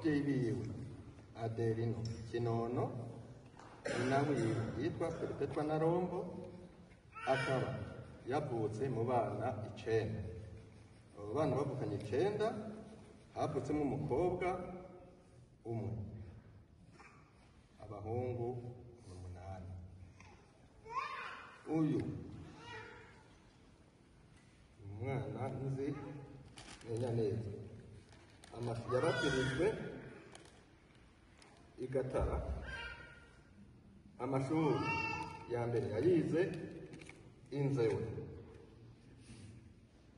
ababyeyi biwe Adelino Kinono nyina wiwe yitwa Perpetua Narombo akaba yavutse mu bana 9. Abo bana bavukanye 9 havutsemo umukobwa umwe, abahungu 8. Uyu umwana nzi menya neza yaratirijwe i Gatara. Amashuri ya mbere yayize Inzewe,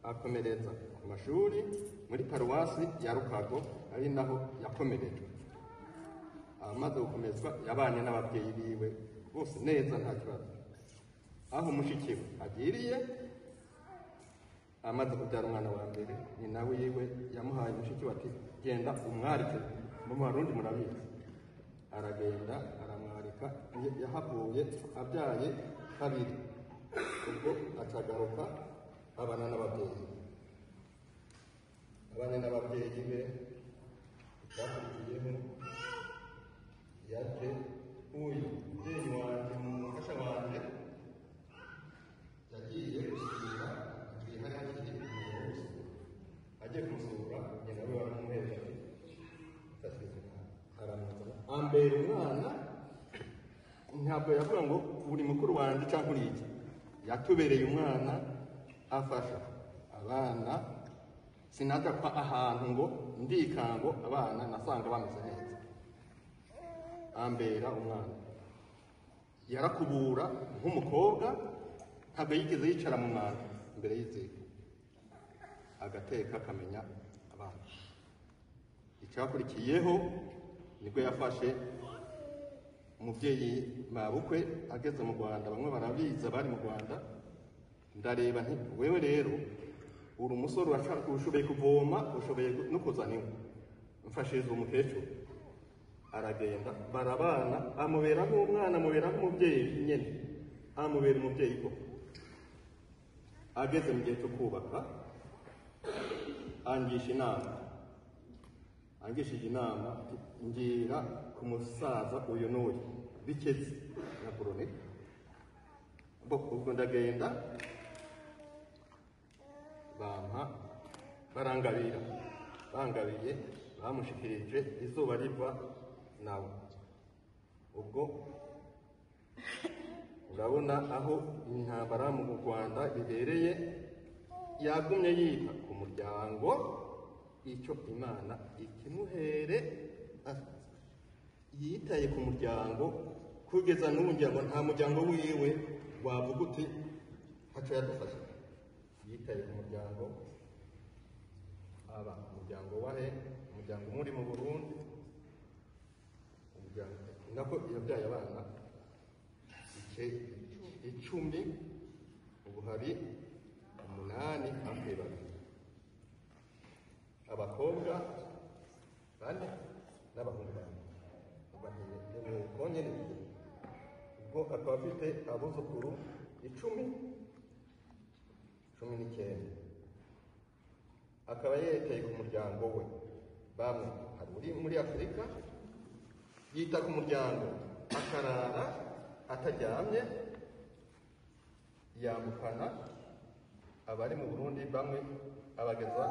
akomereza ku mashuri muri paruwasi ya Rukago, ari naho yakomerejwe. Amaze gukomezwa yabanye n'ababyeyi biwe bose neza nta kibazo. Aho mushiki we agiriye amaze kubyara umwana wa mbere, nyina wiwe yamuhaye mushiki we ati genda umwarike, mu Barundi murabizi. Aragenda aramwarika, yahavuye abyaye 2. Ubwo acagaruka abana n'ababyeyi be. Icyakurikiyeho yaje uyu mubyeyi wanjye, umufasha wanjye yagiye gusura agiye kumusura, nyina we waramuheza ati aramuzana ambera umwana. Ntabwo yavuga ngo uri mukuru wanjye cyangwa uri iki, yatubereye umwana afasha abana. Sinaja kwa ahantu ngo ndikango abana nasanga bameze neza. Ambera umwana, yarakubura nk'umukobwa, ntabwo yigeze yicara mu mwana imbere y'iziko, agateka akamenya abana. Icyakurikiyeho nibwo yafashe umubyeyi mabukwe ageze mu Rwanda. Bamwe barabiza bari mu Rwanda. Ndareba nti wewe rero uri umusore ushoboye kuvoma, ushoboye no kuzana inkwi, mfashiriza umukecuru. Aragenda barabana, amubera nk'umwana, amubera nk'umubyeyi nyene, amubera umubyeyi koko. Ageze mu gihe cyo kubaka angishije inama ngira ku musaza uyu n'uyu Bikezi na Veronica. Ubwo ndagenda barangabiye bamushikirije izuba riva nawe. Ubwo urabona aho intambara mu Rwanda ibereye, yagumye yita ku muryango. Icyo Imana ikimuhere, yitaye ku muryango kugeza n'ubu ngo nta muryango wiwe wavuga uti haco yadufasha. Yitaye ku muryango, umuryango wahe, umuryango muri mu Burundi, umuryango nako yabyaye abana 10. Ubu hari 8 hafi 2, abakobwa 4 n'abahungu 4. Kongene ubwo akaba afite abuzukuru 19. Akaba yeteye ku muryango we. Bamwe hari uri muri Afurika yita ku muryango, akarara ataryamye, yambukana abari mu Burundi, bamwe abageza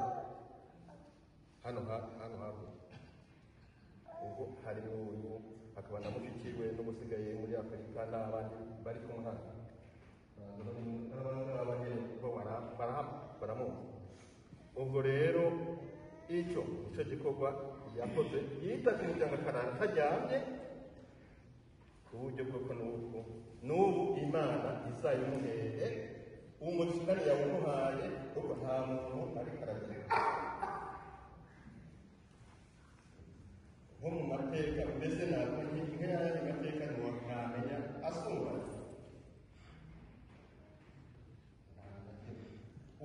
hano hakurya. Ubwo hari uyu akaba na mushiki we n'umusigaye muri Afurika, n'abandi bari kumuhana n'abandi baramuzi. Ubwo rero icyo gikorwa yakoze, yita ku muryango akarara ataryamye, ku buryo bw'uko n'ubu Imana izayimuhere umusikari yawumuhaye, kuko nta muntu ari karagira nko mu mateka. Mbese ntabwo nk'ayandi mateka ntiwamenya asumba.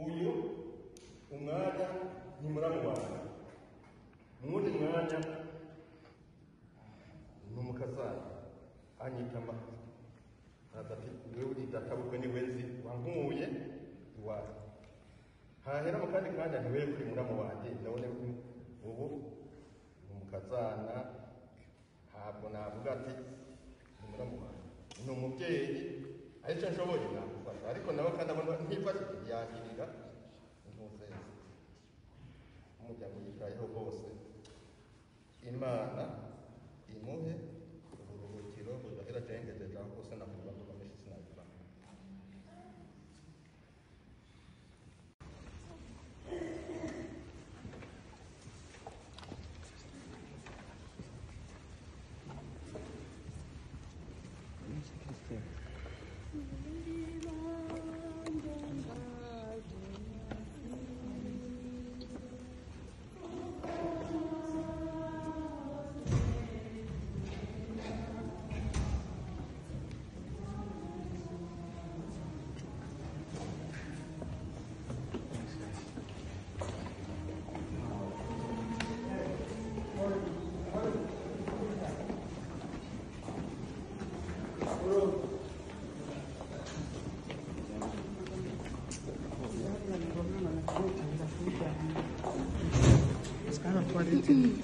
Uyu umwanya ni muramubana, mu wundi mwanya ni umukazana anyita ati wewe uri databukwe ni wenzi wankuye iwawe. Hahera mu kandi kanya ni wewe kuri muramu wanjye, ndabona ubu umukazana ntabwo navuga ati ni umubyeyi aricyo nshoboye namufasha ariko nawe kandi abona ntifashije yagirira impuzeza umuryango yitayeho bose Imana imuhe uburuhukiro budahera cengejeje aho kose navuga ngo bameshe sinabivamo. It's kind of funny too.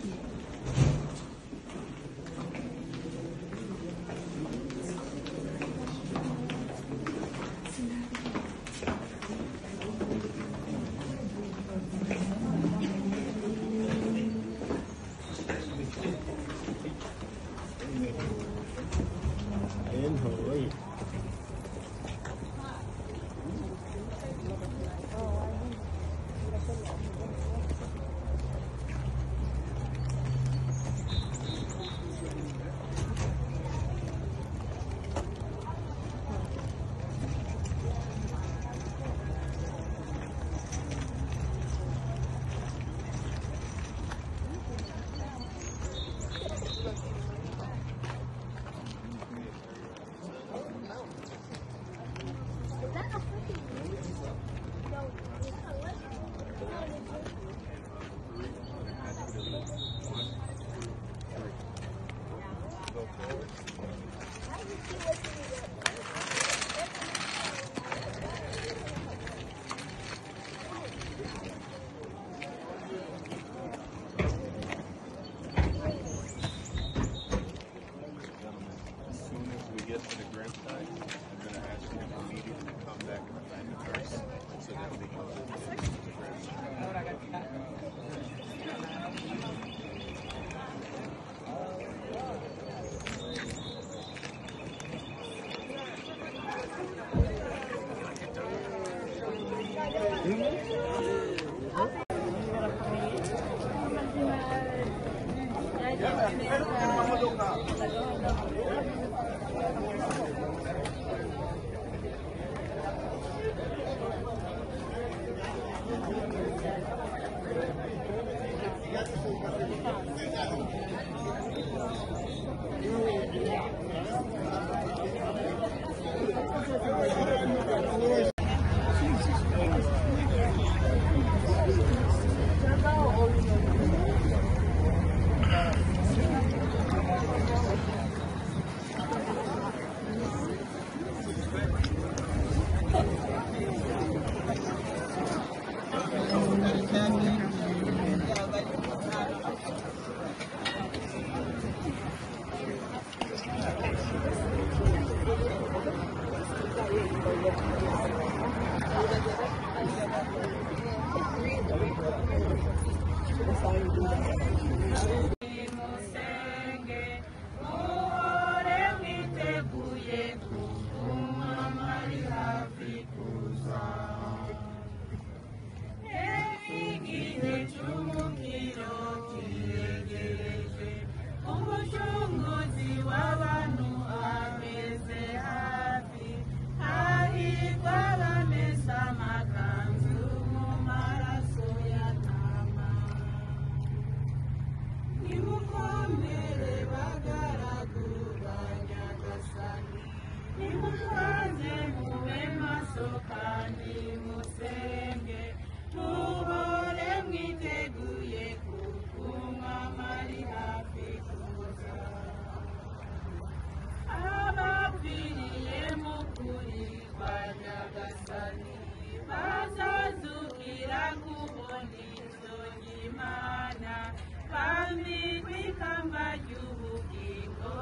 bambikwa ikamba ry'ubugingo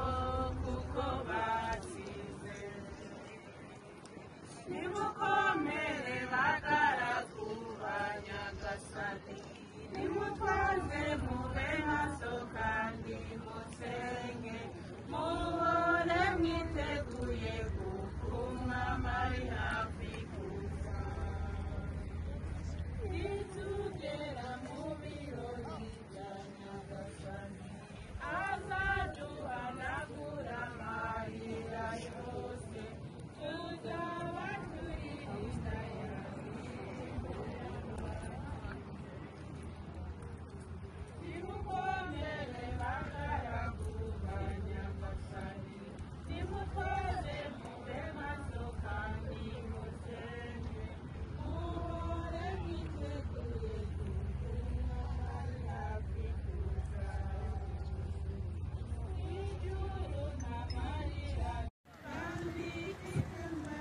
kuko batsinze. Nimukomere bagaragu ba Nyagasani, nimutwaze mube maso kandi musenge, muhore mwiteguye kuko umwami ari hafi kuza. Nitugera mu birori bya Nyagasani, azaduhanagura amarira yose, tuzaba turirinda nimukomere bagaragu ba Nyagasani, nimutwaze mube maso kandi musenge, muhore mwiteguye kuko umwami ari hafi kuza. Ijuru n'amarira kandi ikamba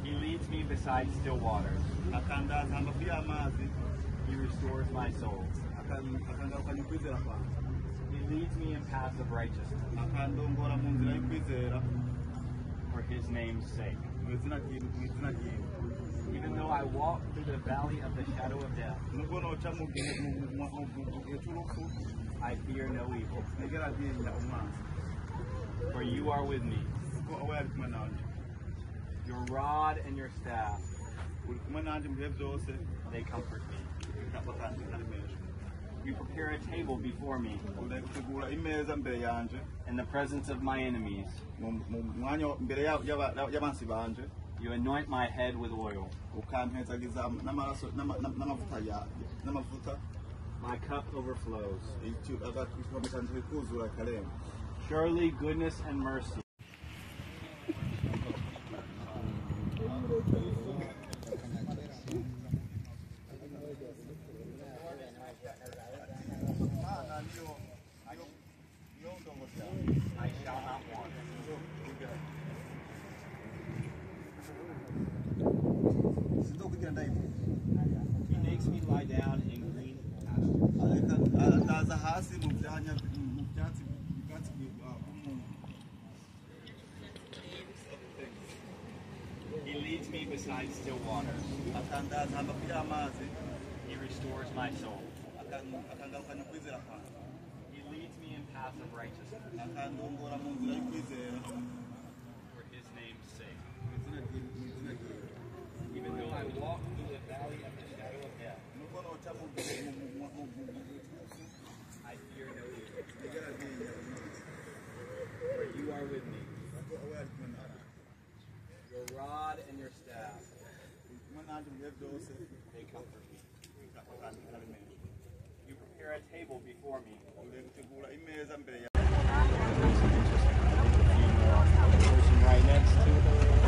He leads me beside still waters. He restores my soul. He leads me in paths of righteousness for his name's sake. Even though I walk through the valley of the shadow of death, I fear no evil. For you are with me. Your rod and your staff, they comfort me. You prepare a table before me in the presence of my enemies. You anoint my head with oil. My cup overflows. Surely goodness and mercy I shall not want. He makes me lie down in green pastures. He leads me beside still waters. He restores my soul. He leads me in paths of righteousness for his name's sake. Even though I walk through the valley of the shadow of death, I fear no evil. For you are with me. Your rod and your staff, they comfort me. You prepare a table before me. Person right next to her.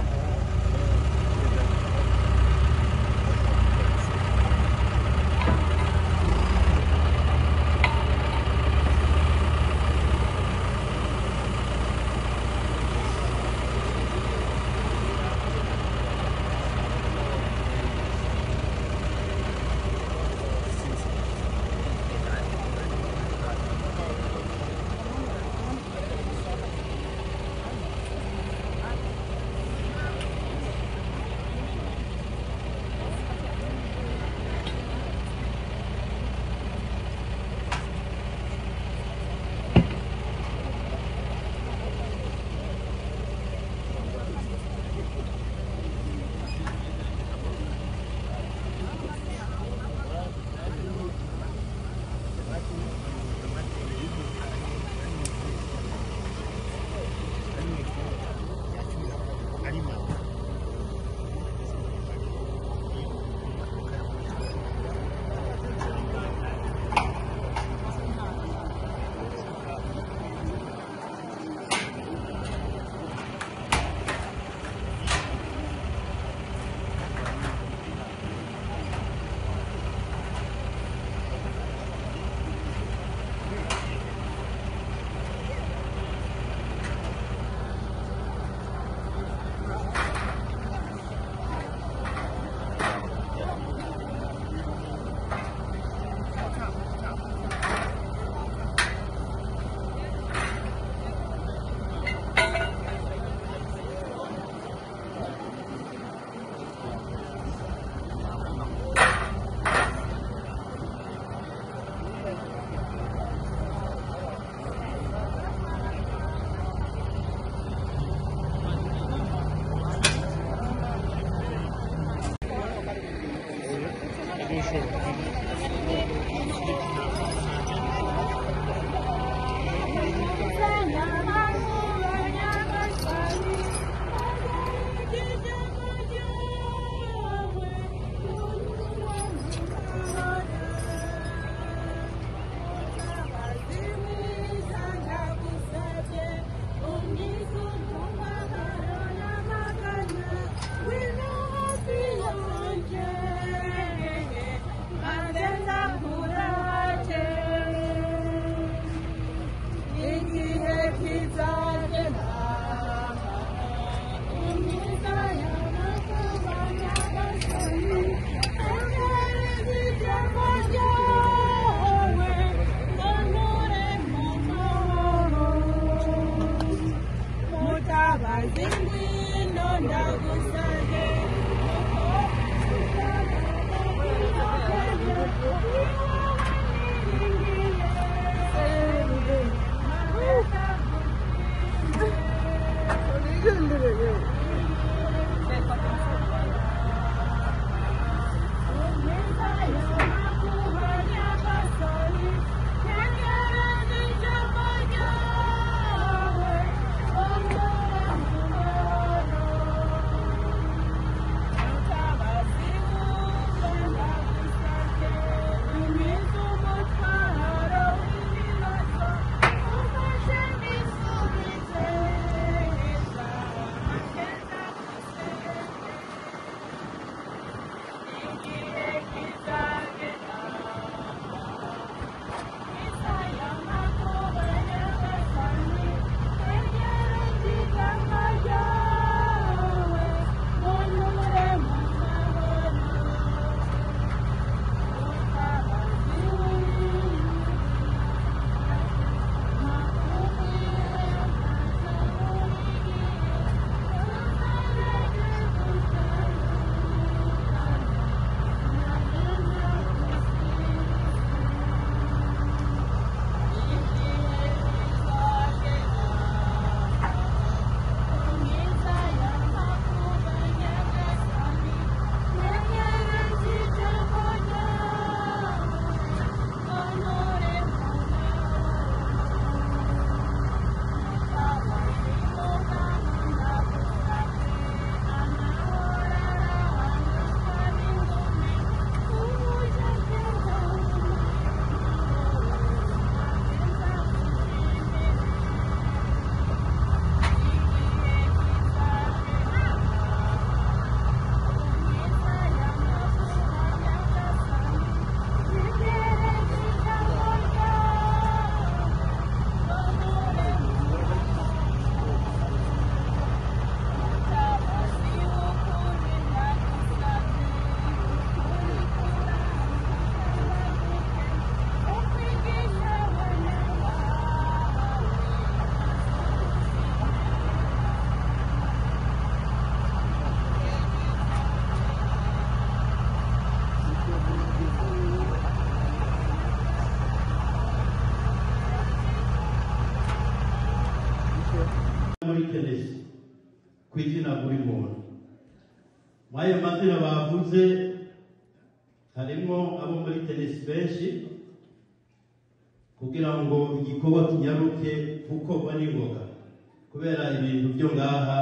kw'izina buri muntu mwayo mazina bavuze harimo abo muri tenisi benshi kugira ngo igikorwa kinyaruke gukorwa n'ingoga kubera ibintu byo ngaha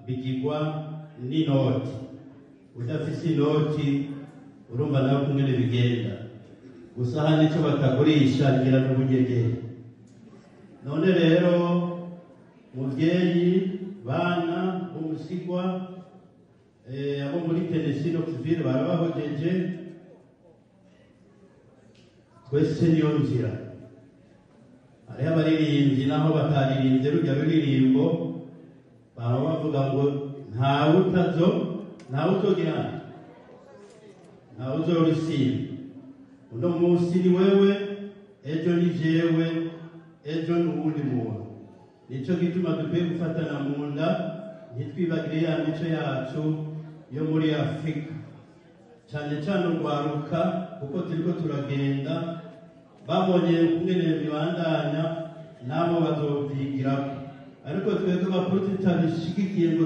bigirwa n'inoti udafise inoti urumva nawe kumwe bigenda gusa hano icyo batagurisha ngira n'ubunyegeri none rero muvyeyi bana umusigwa abo muri tenisi no kivire barabahojeje twese niyo nzira hariho abaririmbyi naho bataririmbye rujya ruririmbo baba bavuga ngo ntawe uzogira ntawe uzorusimba uno munsi ni wewe ejo ni jewe ejo ni uwundi muntu nico gituma dukwiye gufatana mu nda ntitwibagire ya mico yacu yo muri Afurika cyane cyane urwaruka kuko turiko turagenda babonye ukungene bibandanya nabo bazovyigirako ariko twebwe bakuru tutabishigikiye ngo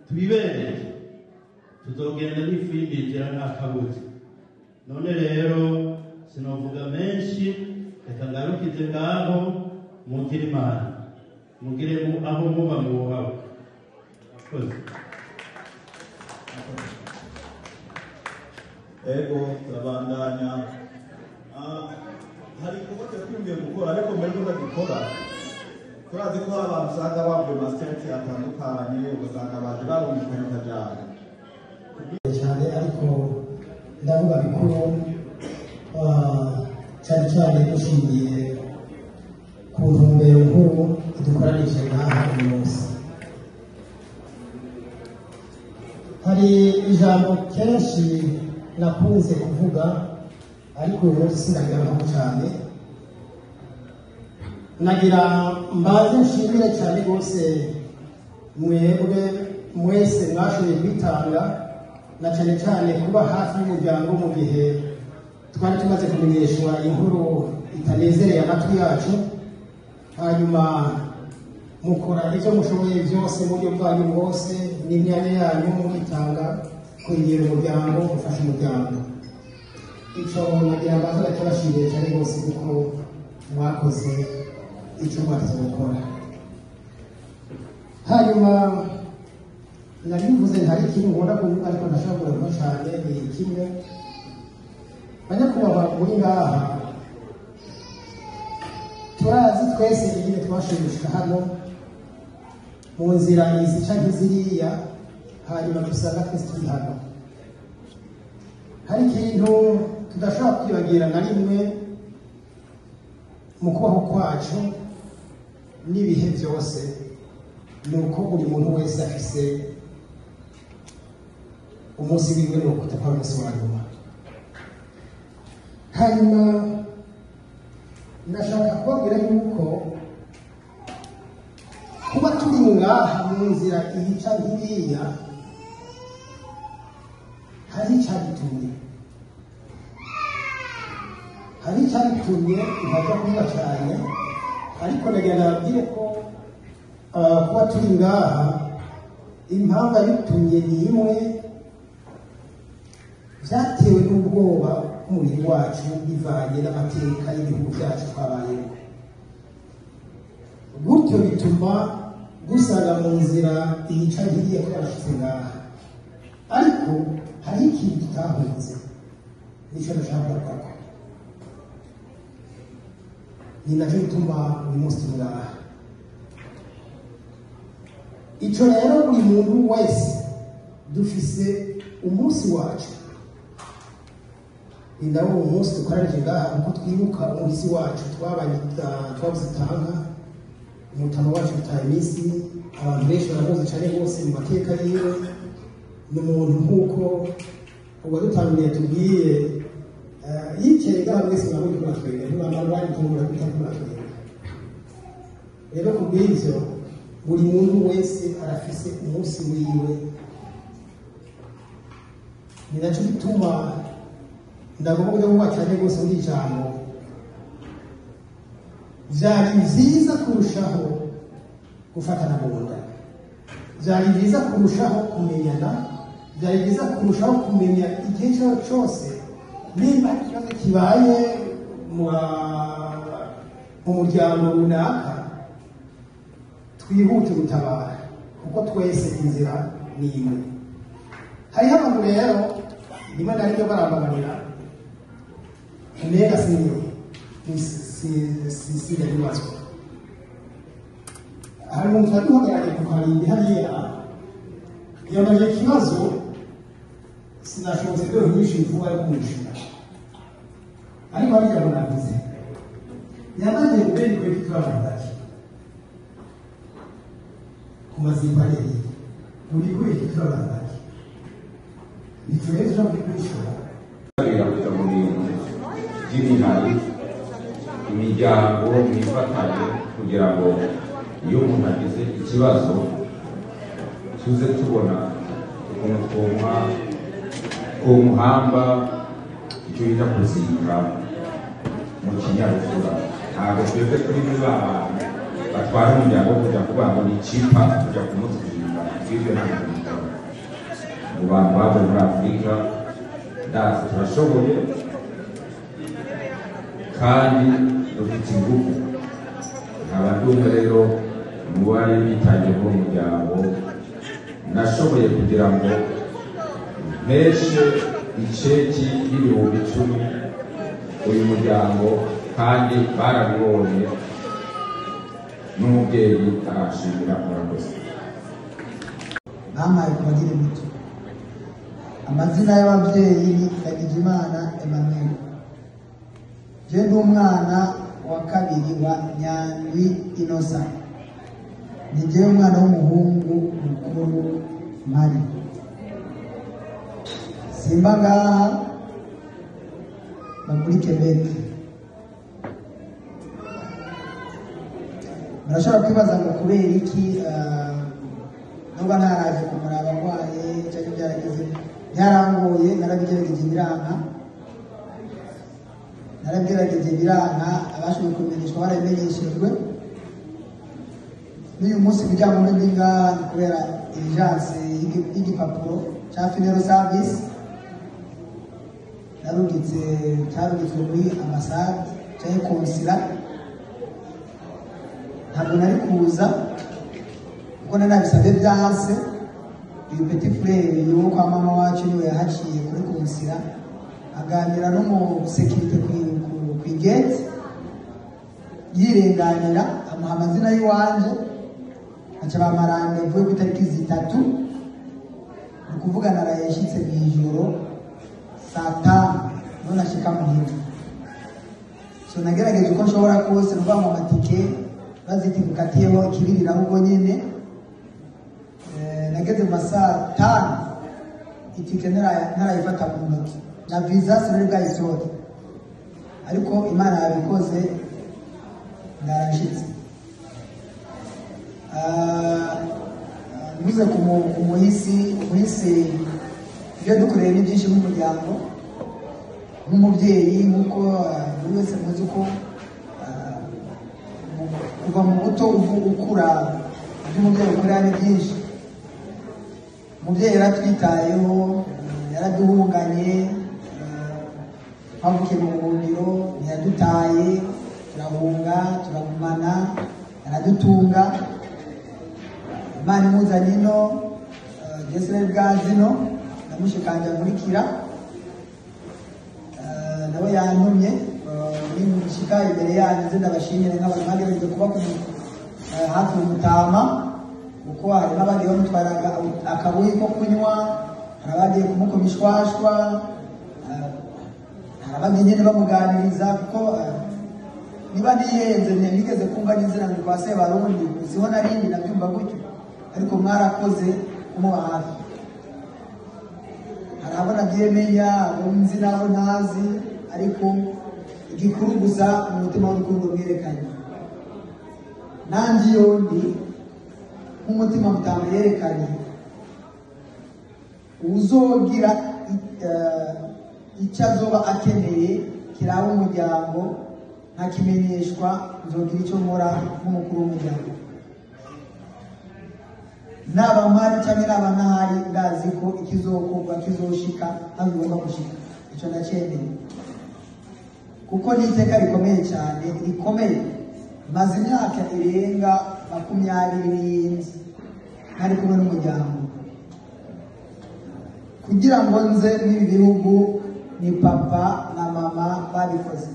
tubibereye tuzogenda n'ifu y'imijera nta kabuza none rero sinovuga menshi, reka ngarukize ngaho, mugire Imana, mugire aho muba mwubawe. Ego turabandanya. Hari igikorwa twiyumviye gukora, ariko mbere y'uko dukora turazi ko hari abantu usanga bavuye mu masiteti atandukanye, ugasanga baje barumvikanye akajyana cyane, ariko ndavuga bikuru cyane cyane dushingiye ku ntumbero nkuru dukoranije ngaha uyu munsi. Hari ijambo kenshi nakunze kuvuga, ariko uyu munsi sindagarukaho cyane. Nagira mbaze nshimire cyane rwose mwebwe mwese mwashoboye kwitanga, na cyane cyane kuba hafi y'umuryango mu gihe twari tumaze kumenyeshwa inkuru itanezereye amatwi yacu, hanyuma mukora ibyo mushoboye byose mu buryo bwanyu bwose n'imyanya yanyu mwitanga kwegera umuryango, gufasha umuryango. Icyo nagira mbaze ndakibashimiye cyane rwose kuko mwakoze icyo mwakoze gukora. Hanyuma narivuze ntari ikintu nkunda kuvuga, ariko ndashobora kuvuga cyane ni kimwe. Banyakubahwa muri ngaha turazi twese nyine twashimisha hano mu nzira izi canke ziriya, hanyuma dusanga twese turi hano. Hari ikintu tudashobora kwibagira na rimwe mu kubaho kwacu n'ibihe byose, ni uko buri muntu wese afise umunsi wiwe no kutapfa umunsi wa nyuma. Hanyuma ndashaka kubabwira yuko kuba turi ngaha mu nzira iyi canke iriya hari icyagitumye, ntajya kuvuga cyane, ariko ndagira nababwire ko kuba turi ngaha impamvu yabitumye ni imwe, byatewe n'ubwoba bw'umubiri wacu bivanye n'amateka y'ibihugu byacu twabayemo. Gutyo bituma dusanga mu nzira iyi canke iriya twarashitse ngaha, ariko hari ikintu tutahunze, nicyo ndashaka kuvuga. Ni nacyo gituma uyu munsi turi ngaha. Icyo rero buri muntu wese dufise umunsi wacu, ni nawo umunsi dukoranije ngaha, kuko twibuka umuhisi wacu twabuze itanga, umutama wacu utaye iminsi. Abantu benshi baramuzi cyane rwose mu mateka yiwe. Ni umuntu nk'uko uwadutanguriye tubwiye, yicere ngaha mwese mwabuze ko natwebwe ntibamara bari kumubura kugira ngo natwebwe. Rero ku bw'ibyo buri muntu wese arafise umunsi wiwe, ni nacyo gituma ndavuga uburyo buba cyane rwose muri ijambo. Byari byiza kurushaho gufatana mu nda, byari byiza kurushaho kumenyana, byari byiza kurushaho kumenya igihe cyose nimba ikibazo kibaye mu muryango runaka, twihute gutabara, kuko twese inzira ni imwe. Hariho abantu rero rimwe na rimwe barambabarira, mbega sinabibazwa. Hari umuntu twari duhagarariye ku karindwi hariya, yamaze ikibazo, sinashobotse rero nyinshi vuba yo kumwishyura, ariko hari ijambo navuze, yamaze kubera ikwiye kutubabara bake ku mazimba yeye, buri kwiye kutubabara bake, ntitubere ijambo ryo kwishyura. Kuja mu bintu by'imihari, imiryango mwifatanye, kugira ngo iyo umuntu agize ikibazo tuze tubona ukuntu twomuhamba, icyo bita kuzika mu kinyabupfura. Ntabwo twebwe turi muri ba bantu batwara umuryango kuja kuvuga ngo ni cipa kuja kumuzika, ibyo ntabwo bikora. Mu bantu bavuye muri Afurika ndazi turashoboye kandi dufite ingufu. nkaba ndumva rero mu bari bitangiye muri uwo muryango nashoboye kugira ngo mpeshe iceki y'ibihumbi 10 uyu muryango, kandi barabibonye n'umubyeyi arashimira. murakoze. bampaye kubagire muto. Amazina y'ababyeyi ni Ndagijimana Emmanuel. Je ndi umwana wa kabiri wa Nyandwi Innocent. Ni je umwana w'umuhungu mukuru Mari. Simba ngaha muri Quebec. Murashobora kwibaza ngo kubera iki nubwo ntaraje kumuraba arwaye cyangwa byaragize byarangoye. narabigerageje biranga abashoboye kumenyeshwa barabimenyeshejwe. n'uyu munsi kugira ngo ndi ngaha kubera urgence y'igipapuro cya funeral service cyarungitswe muri ambasade cyangwa konsila. ntabwo nari kuza kuko nanabisabye byanse. uyu petit frere yo kwa mama wacu niwe yahaciye kuri konsila aganira n'umusekirite ku igate yirenganira, amuha amazina y'iwanje aca bamaranga ivuye ku itariki 3. ni ukuvuga naraye yashyitse mu ijoro saa 5 none ashika muhira. so nagerageje uko nshobora kose nuvuga mu matike baziti gukatiyeho ikibirira ahubwo nyine. Nageze mu masaa 5 itike narayifata mu ntoki na visa sinari bwayisohoke, ariko Imana yabikoze ndarashitse. Mvuze ku muhisi ibyo dukoreye ni byinshi nk'umuryango nk'umubyeyi, nk'uko buri wese muzi ko kuva mu buto ukura iby'umubyeyi ukorera ni byinshi. Umubyeyi yaratwitayeho, yaraduhunganye, twavukiye mu buhungiro, ntiyadutaye, turahunga turagumana, aradutunga. Imana imuzanye ino Jesireli Bwazino namushikanje nkurikira, nawe yantumye nimushika imbere yanyu nze ndabashimire nk'abantu bagerageje kuba hafi umutama, kuko hari n'abagiye bamutwaraga akabuyi ko kunywa, hari abagiye kumukoma ishwashwa, hari abagiye nyine bamuganiriza. kuko niba niyenze nigeze kumva n'izina ngo kwa Sebarundi uziho narindi nabyumva gutyo, ariko mwarakoze kumuba hafi. hari abo nagiye menya, abo nzi n'abo ntazi, ariko igikuru gusa mu mutima w'urukundo mwerekanye. nanjye yondi nk'umutima mutamba yerekanye, uzogira icyo azoba akeneye kiraba umuryango ntakimenyeshwa, nzogira icyo nkora nk'umukuru w'umuryango. naba mpari cyangwa naba ntahari, ndazi ko ikizokorwa kizoshika aho bigomba gushika. icyo ndacyemeye kuko ni iteka rikomeye cyane, rikomeye. maze imyaka irenga 27 ntari kumwe n'umuryango. kugira ngo nze n'ibi bihugu ni papa na mama babikoze.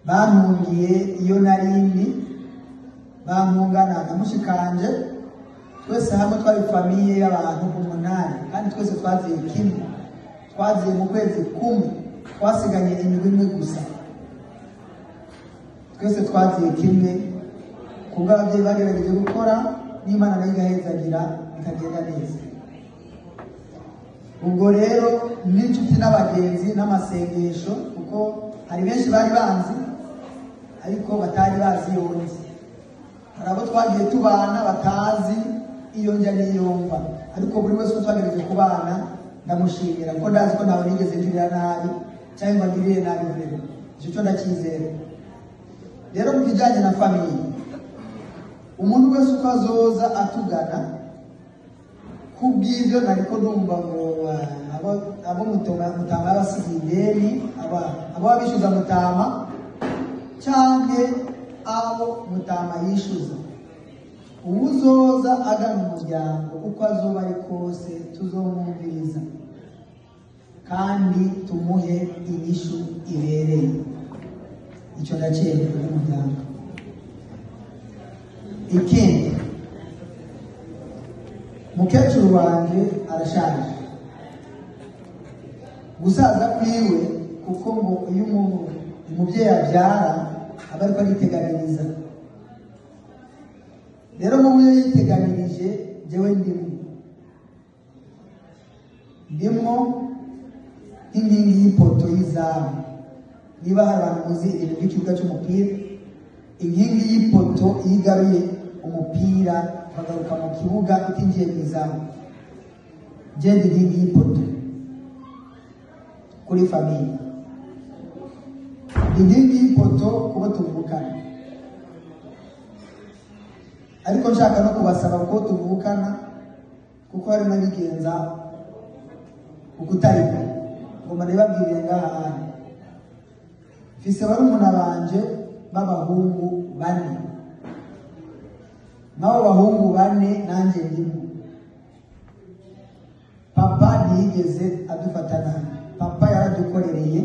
bantungiye iyo narindi, bampungana na mushikanje, twese hamwe twari famiye y'abantu 8, kandi twese twaziye kimwe, twaziye mu kwezi kumwe, twasiganye indwi imwe gusa. twese twaziye kimwe kubwo ababyeyi bagerageje gukora, n'Imana nayo igahezagira bikagenda neza. ubwo rero n'inshuti n'abagenzi n'amasengesho, kuko hari benshi bari banzi ariko batari bazi iyo nzi. hari abo twagiye tubana batazi iyo njya n'iyomba, ariko buri wese twagerageje kubana ndamushimira, kuko ndazi ko ntawe nigeze ngirira nabi cyangwa ngirire nabi mbere. icyo cyo ndacyizera. rero mu kijyanye na famiye, umuntu wese uko azoza atugana kubw'ibyo nariko numva ngo abo mutama y'abasigiye ideni abo babishyuza mutama cyangwa abo mutama yishyuza. Uwuzoza agana umuryango uko azoba ari kose tuzomwumviriza kandi tumuhe inyishu ibereye. Icyo ndacyemerera umuryango. Ikindi, mukecuru wanjye arashaje. Gusaza kwiwe kuko ngo iyo umubyeyi abyara aba ariko ariteganiriza. Rero mu byo yiteganirije jewe ndimo nk'inkingi y'ipoto y'izamu. Niba hari abantu muzi ibintu by'ikibuga cy'umupira, inkingi y'ipoto yigaruye umupira bagaruka mu kibuga utinjiye mu izamu, genda inkingi y'ipoto kuri famiye. Inkingi y'ipoto kuba tuvukana, ariko nshaka no kubasaba ko tuvukana kuko hari n'abigenza ukutariko ngoma nibabwire ngaha hantu. Mfise barumuna banje b'abahungu 4, nabo bahungu 4 nanjye ndimo. Papa ntiyigeze adufata nabi. Papa yaradukorereye,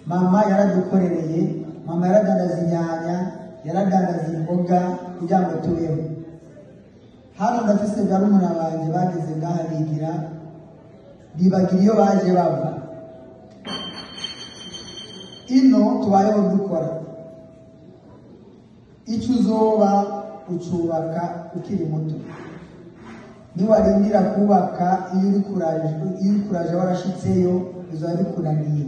mama yaradukorereye, mama yaradandaza inyanya, yaradandaza imboga kugira ngo tubeho. Hano ndafise barumuna banje bageze ngaha bigira bibagira iyo baje bava. Ino tubayeho dukora. Icyo uzoba ucubaka ukiri muto. Niwarindira kubaka iyo uri kuraje warashitseyo bizaba bikunaniye.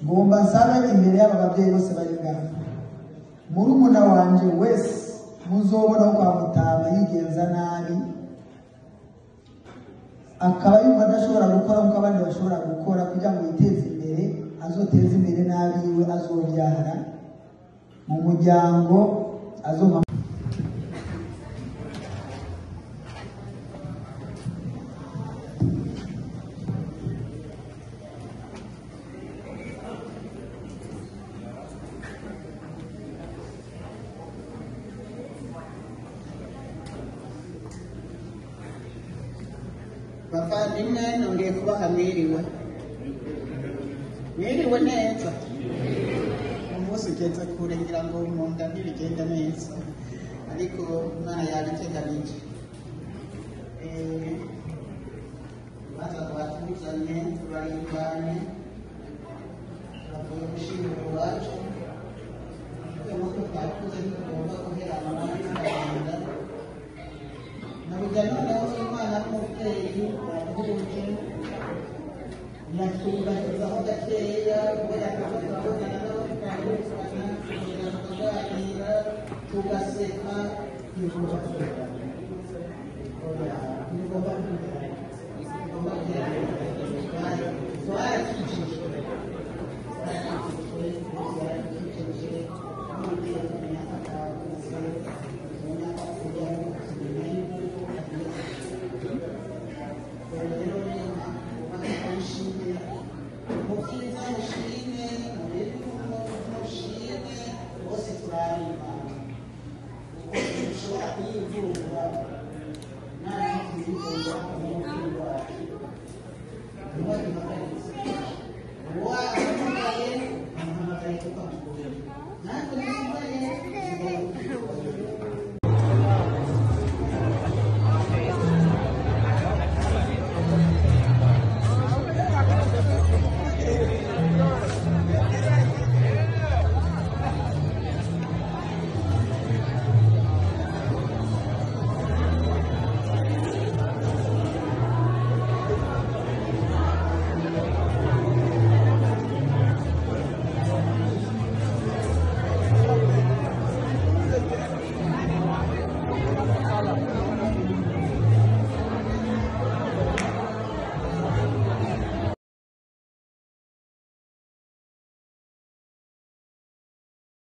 Ngomba nsabe imbere y'aba babyeyi bose bari ngaha, murumuna wanje wese muzobona kwa mutama yigenza nabi akaba yumva adashobora gukora nk'uko abandi bashobora gukora kugira ngo yiteze imbere, azoteze imbere n'abiwe azobyara mu muryango azoma. Bavandimwe nongeye kubaha mwiriwe neza. Umunsi ugeze kure ngira ngo munda ntibigenda neza, ariko Imana yabiteganije. Baza twatuzanye turarimbanye turavuye gushimira iwacu nk'uko twakuze tugomba guherana n'abandi nabujya noneho Imana n'umubyeyi wahuje yatwubahirizaho gakeya kubera tukabona tukaganira tugaseka.